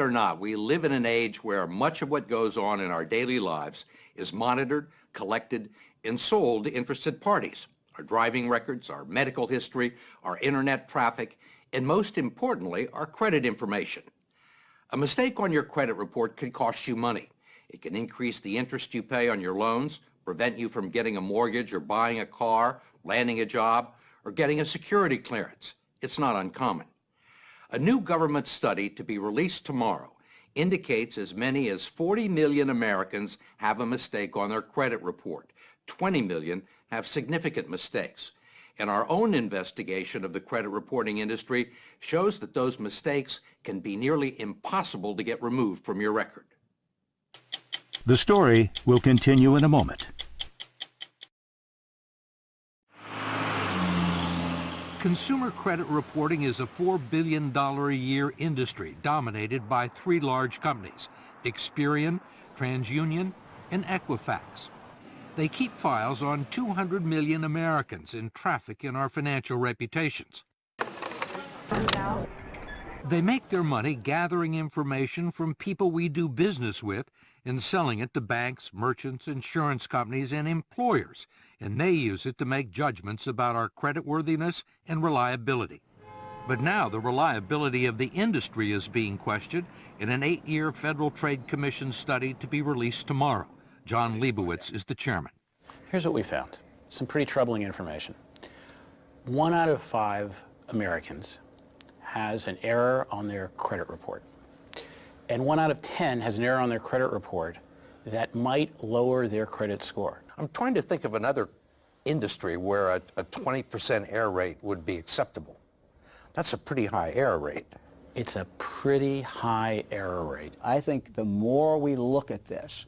or not, we live in an age where much of what goes on in our daily lives is monitored, collected, and sold to interested parties. Our driving records, our medical history, our internet traffic, and most importantly, our credit information. A mistake on your credit report could cost you money. It can increase the interest you pay on your loans, prevent you from getting a mortgage or buying a car, landing a job, or getting a security clearance. It's not uncommon. A new government study to be released tomorrow indicates as many as 40 million Americans have a mistake on their credit report. 20 million have significant mistakes. And our own investigation of the credit reporting industry shows that those mistakes can be nearly impossible to get removed from your record. The story will continue in a moment. Consumer credit reporting is a $4 billion a year industry dominated by three large companies, Experian, TransUnion, and Equifax. They keep files on 200 million Americans and traffic in our financial reputations. They make their money gathering information from people we do business with and selling it to banks, merchants, insurance companies, and employers, and they use it to make judgments about our creditworthiness and reliability. But now the reliability of the industry is being questioned in an 8-year Federal Trade Commission study to be released tomorrow. John Leibowitz is the chairman. Here's what we found. Some pretty troubling information. 1 out of 5 Americans has an error on their credit report. And 1 out of 10 has an error on their credit report that might lower their credit score. I'm trying to think of another industry where a 20% error rate would be acceptable. That's a pretty high error rate. It's a pretty high error rate. I think the more we look at this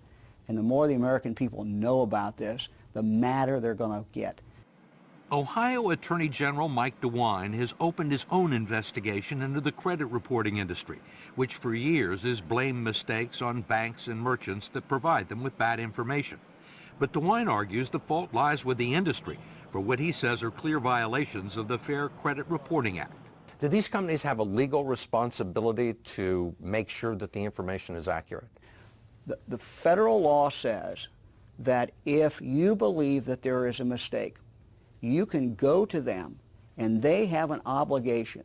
and the more the American people know about this, the madder they're going to get. Ohio Attorney General Mike DeWine has opened his own investigation into the credit reporting industry, which for years has blamed mistakes on banks and merchants that provide them with bad information. But DeWine argues the fault lies with the industry for what he says are clear violations of the Fair Credit Reporting Act. Do these companies have a legal responsibility to make sure that the information is accurate? The federal law says that if you believe that there is a mistake, you can go to them and they have an obligation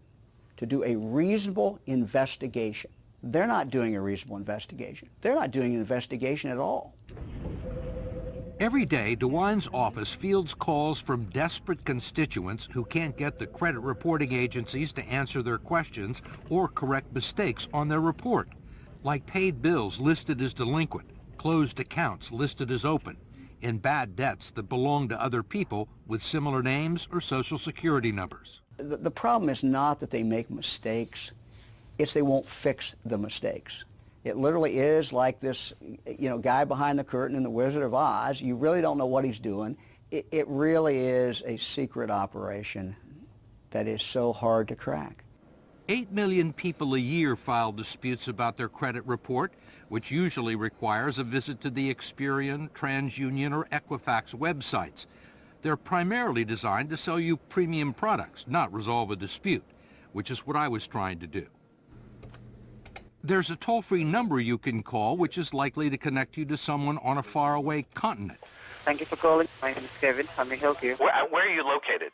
to do a reasonable investigation. They're not doing a reasonable investigation. They're not doing an investigation at all. Every day, DeWine's office fields calls from desperate constituents who can't get the credit reporting agencies to answer their questions or correct mistakes on their report, like paid bills listed as delinquent, closed accounts listed as open, and bad debts that belong to other people with similar names or social security numbers. The problem is not that they make mistakes, it's they won't fix the mistakes. It literally is like this, guy behind the curtain in The Wizard of Oz. You really don't know what he's doing. It really is a secret operation that is so hard to crack. 8 million people a year file disputes about their credit report, which usually requires a visit to the Experian, TransUnion, or Equifax websites. They're primarily designed to sell you premium products, not resolve a dispute, which is what I was trying to do. There's a toll-free number you can call, which is likely to connect you to someone on a faraway continent. Thank you for calling. My name is Kevin. How may I help you? Where are you located?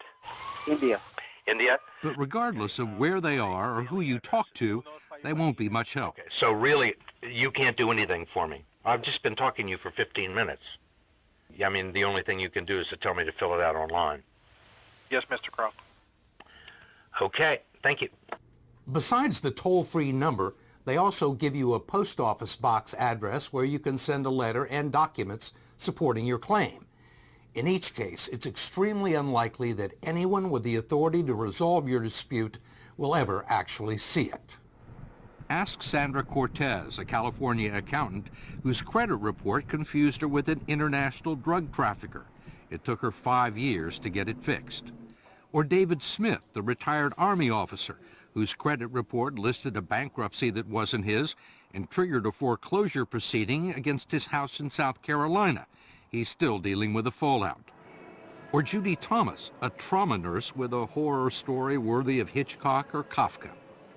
India. India? But regardless of where they are or who you talk to, they won't be much help. Okay, so really, you can't do anything for me. I've just been talking to you for 15 minutes. I mean, the only thing you can do is to tell me to fill it out online. Yes, Mr. Croft. Okay, thank you. Besides the toll-free number, they also give you a post office box address where you can send a letter and documents supporting your claim. In each case, it's extremely unlikely that anyone with the authority to resolve your dispute will ever actually see it. Ask Sandra Cortez, a California accountant whose credit report confused her with an international drug trafficker. It took her 5 years to get it fixed. Or David Smith, the retired Army officer whose credit report listed a bankruptcy that wasn't his and triggered a foreclosure proceeding against his house in South Carolina. He's still dealing with the fallout. Or Judy Thomas, a trauma nurse with a horror story worthy of Hitchcock or Kafka.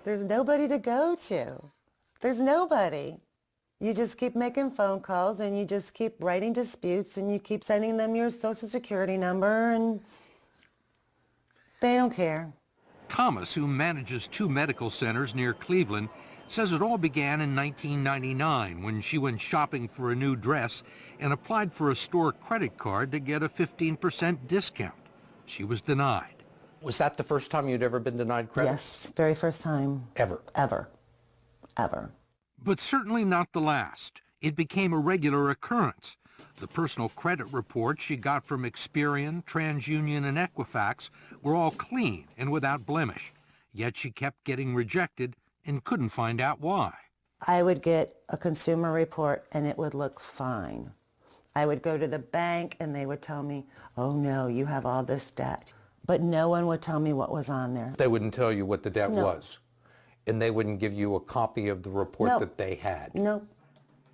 There's nobody to go to. There's nobody. You just keep making phone calls and you just keep writing disputes and you keep sending them your social security number and they don't care. Thomas, who manages 2 medical centers near Cleveland, says it all began in 1999 when she went shopping for a new dress and applied for a store credit card to get a 15% discount. She was denied. Was that the first time you'd ever been denied credit? Yes, very first time. Ever? Ever. Ever. But certainly not the last. It became a regular occurrence. The personal credit reports she got from Experian, TransUnion, and Equifax were all clean and without blemish. Yet she kept getting rejected and couldn't find out why. I would get a consumer report and it would look fine. I would go to the bank and they would tell me, oh no, you have all this debt. But no one would tell me what was on there. They wouldn't tell you what the debt No. was. And they wouldn't give you a copy of the report No. that they had. Nope.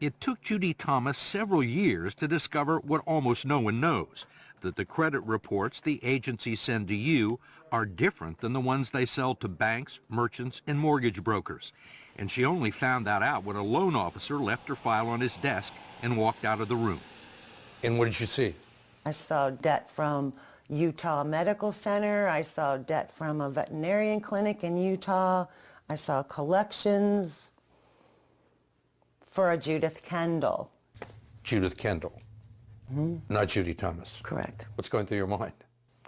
It took Judy Thomas several years to discover what almost no one knows, that the credit reports the agencies send to you are different than the ones they sell to banks, merchants, and mortgage brokers. And she only found that out when a loan officer left her file on his desk and walked out of the room. And what did you see? I saw debt from Utah Medical Center. I saw debt from a veterinarian clinic in Utah. I saw collections for a Judith Kendall. Judith Kendall. Not Judy Thomas. Correct. What's going through your mind?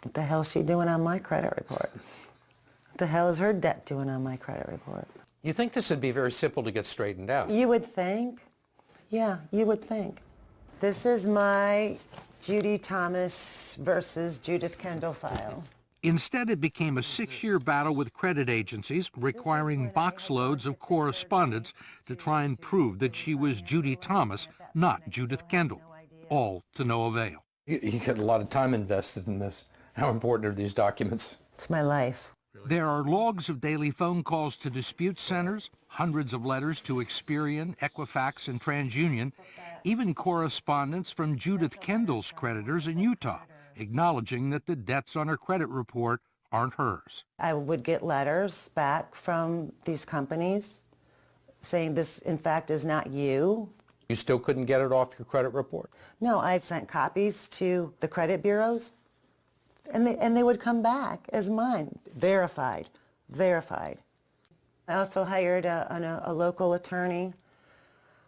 What the hell is she doing on my credit report? What the hell is her debt doing on my credit report? You think this would be very simple to get straightened out? You would think. Yeah, you would think. This is my Judy Thomas versus Judith Kendall file. Instead, it became a 6-year battle with credit agencies, requiring box loads of correspondence to try and prove that she was Judy Thomas, not Judith Kendall, all to no avail. You got a lot of time invested in this. How important are these documents? It's my life. There are logs of daily phone calls to dispute centers, hundreds of letters to Experian, Equifax, and TransUnion, even correspondence from Judith Kendall's creditors in Utah, acknowledging that the debts on her credit report aren't hers. I would get letters back from these companies saying this, in fact, is not you. You still couldn't get it off your credit report? No, I sent copies to the credit bureaus, and they would come back as mine, verified, verified. I also hired a local attorney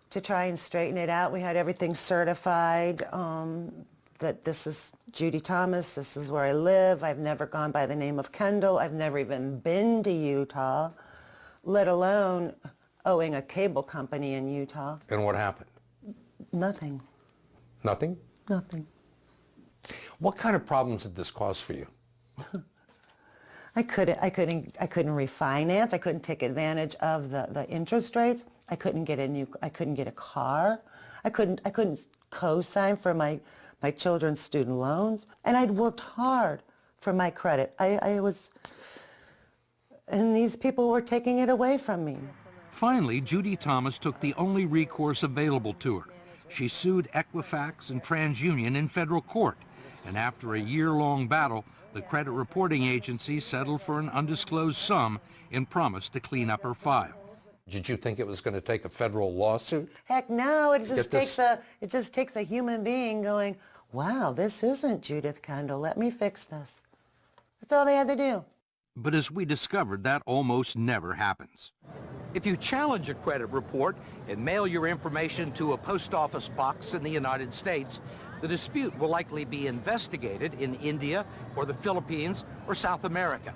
to try and straighten it out. We had everything certified, that this is Judy Thomas, this is where I live. I've never gone by the name of Kendall. I've never even been to Utah, let alone owing a cable company in Utah. And what happened? Nothing. Nothing? Nothing. What kind of problems did this cause for you? I couldn't refinance. I couldn't take advantage of the interest rates. I couldn't get a car. I couldn't co-sign for my children's student loans. And I'd worked hard for my credit. And these people were taking it away from me. Finally, Judy Thomas took the only recourse available to her. She sued Equifax and TransUnion in federal court, and after a year-long battle, the credit reporting agency settled for an undisclosed sum and promised to clean up her file. Did you think it was going to take a federal lawsuit? Heck no, it just takes a human being going, wow, this isn't Judith Kendall, let me fix this. That's all they had to do. But as we discovered, that almost never happens. If you challenge a credit report and mail your information to a post office box in the United States, the dispute will likely be investigated in India or the Philippines or South America.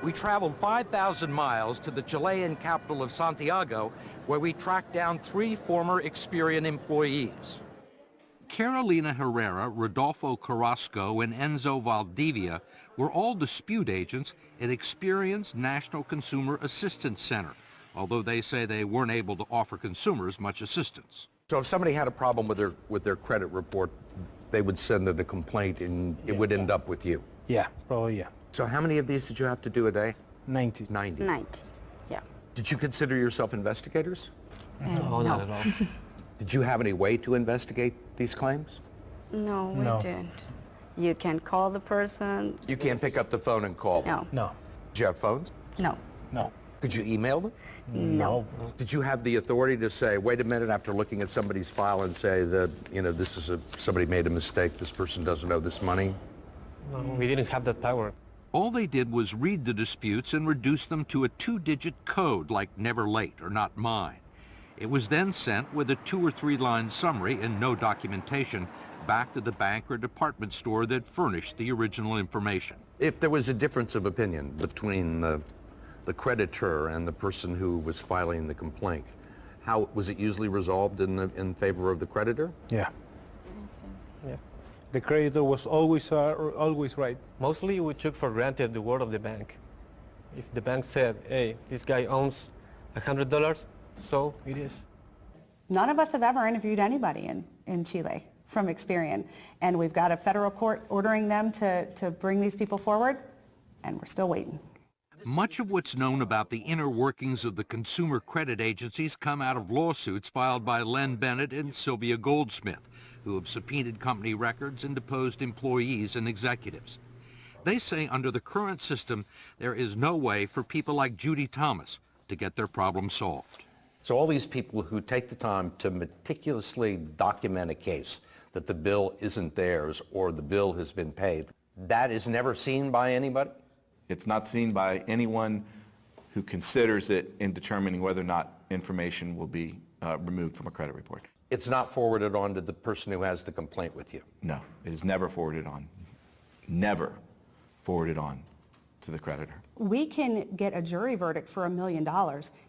We traveled 5,000 miles to the Chilean capital of Santiago, where we tracked down 3 former Experian employees. Carolina Herrera, Rodolfo Carrasco, and Enzo Valdivia were all dispute agents at Experian's National Consumer Assistance Center, although they say they weren't able to offer consumers much assistance. So if somebody had a problem with their credit report, they would send in a complaint and it would end up with you? Yeah, probably, yeah. So how many of these did you have to do a day? 90. 90. 90, yeah. Did you consider yourself investigators? No, not at all. Did you have any way to investigate these claims? No, we didn't. You can call the person. You can't pick up the phone and call them? No. No. Did you have phones? No. No. Could you email them? No. Did you have the authority to say, wait a minute, after looking at somebody's file and say that, this is somebody made a mistake, this person doesn't owe this money? No, we didn't have that power. All they did was read the disputes and reduce them to a 2-digit code like never late or not mine. It was then sent with a 2 or 3 line summary and no documentation back to the bank or department store that furnished the original information. If there was a difference of opinion between the creditor and the person who was filing the complaint, how was it usually resolved in favor of the creditor? Yeah. Yeah. The creditor was always right. Mostly we took for granted the word of the bank. If the bank said, hey, this guy owns $100, so it is. None of us have ever interviewed anybody in Chile from Experian, and we've got a federal court ordering them to bring these people forward, and we're still waiting. Much of what's known about the inner workings of the consumer credit agencies come out of lawsuits filed by Len Bennett and Sylvia Goldsmith, who have subpoenaed company records and deposed employees and executives. They say under the current system, there is no way for people like Judy Thomas to get their problem solved. So all these people who take the time to meticulously document a case that the bill isn't theirs or the bill has been paid, that is never seen by anybody? It's not seen by anyone who considers it in determining whether or not information will be removed from a credit report. It's not forwarded on to the person who has the complaint with you? No, it is never forwarded on. Never forwarded on to the creditor. We can get a jury verdict for $1 million.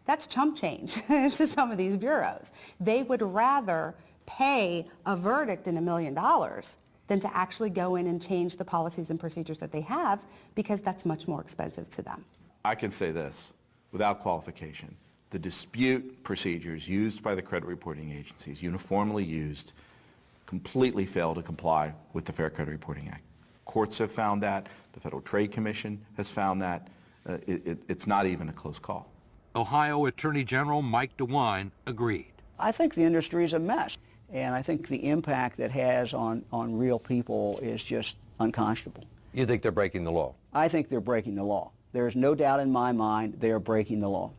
That's chump change to some of these bureaus. They would rather pay a verdict in $1 million than to actually go in and change the policies and procedures that they have, because that's much more expensive to them. I can say this without qualification. The dispute procedures used by the credit reporting agencies, uniformly used, completely fail to comply with the Fair Credit Reporting Act. Courts have found that. The Federal Trade Commission has found that. It's not even a close call. Ohio Attorney General Mike DeWine agreed. I think the industry is a mess, and I think the impact that has on real people is just unconscionable. You think they're breaking the law? I think they're breaking the law. There's no doubt in my mind they are breaking the law.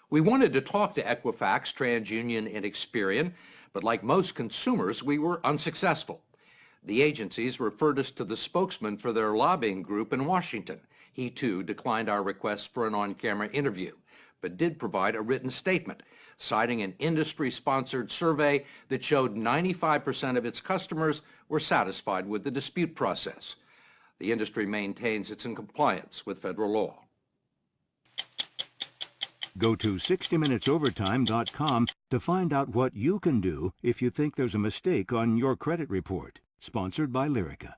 We wanted to talk to Equifax, TransUnion, and Experian, but like most consumers, we were unsuccessful. The agencies referred us to the spokesman for their lobbying group in Washington. He, too, declined our request for an on-camera interview, but did provide a written statement, citing an industry-sponsored survey that showed 95% of its customers were satisfied with the dispute process. The industry maintains it's in compliance with federal law. Go to 60minutesovertime.com to find out what you can do if you think there's a mistake on your credit report. Sponsored by Lyrica.